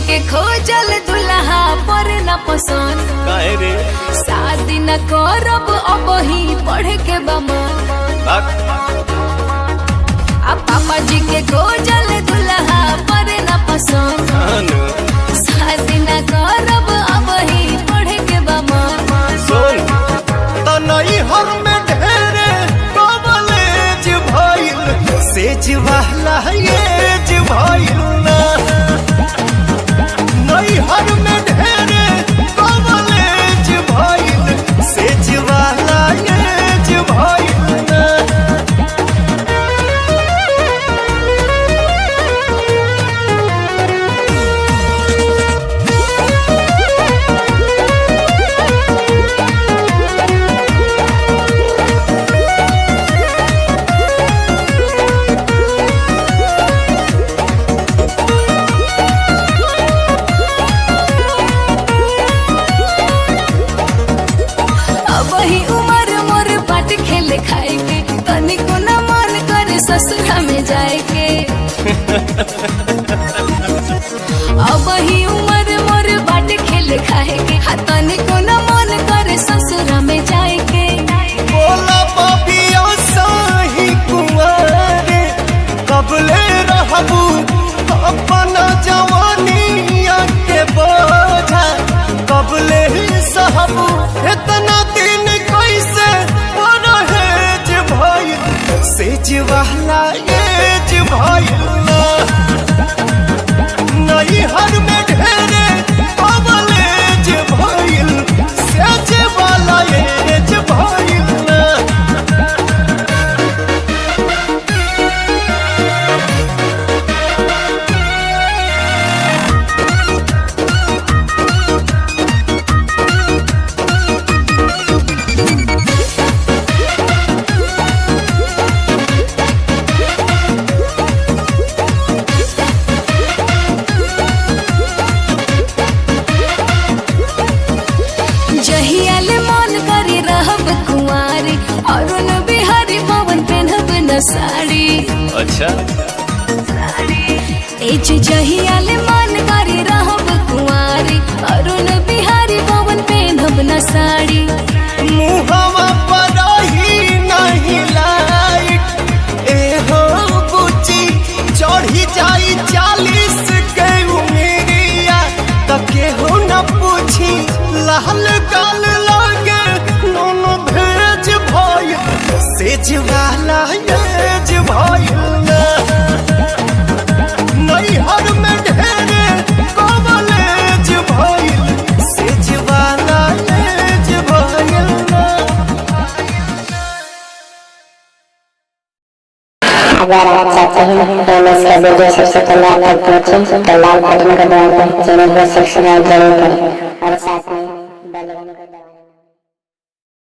के खोजल दुल्हा पर न पसंद काहे रे शादी न करब अब ही पढ़ के बमन पापा जी के खोजल दुल्हा पर न पसंद शादी न करब अब ही पढ़ के बमन सुन तनई हर में ढेरे कॉलेज भइल सेज वाला एज भइल ना नई हर में ढेरे कॉलेज भइल सेज वाला एज भइल ना वही उम्र मोर बाट खेले खाए के तनिको न मन करे ससुरा में जाए के अब ही उम्र मोर बाट खेले खाए के तनिको न मन करे ससुरा में जाए के बोला बाबिया साही कुंवारे कबले रहबू अपना जवानिया के बोझा कबले सहबू इतना दिन कैसे परहेज भइल सेज वाला एज भइल नई हर में ढेरे कॉलेज भइल सेज वाला एज भइल जहियाल मन करे रहब कुंवारी अरुण बिहारी पवन पहनब न साड़ी अच्छा एज जहियाल मन करे रहब कुंवारी अरुण बिहारी पवन पहनब न साड़ी मुहवा पर ही नहीं लाइट एहो बुची चढ़ी जाई 40 के उमेरिया त केहू न पूछी लाल गाल लागे नून भेज भइल सेज वाला एज भइल नई हर में ढेरे कॉलेज भइल सेज वाला एज भइल अगर आप चाहते हैं तो इसका वीडियो सबसे पहले आप तक पहुंचे तो लाल बटन को दबाकर चैनल को सब्सक्राइब जरूर करें और साथ में बेल आइकन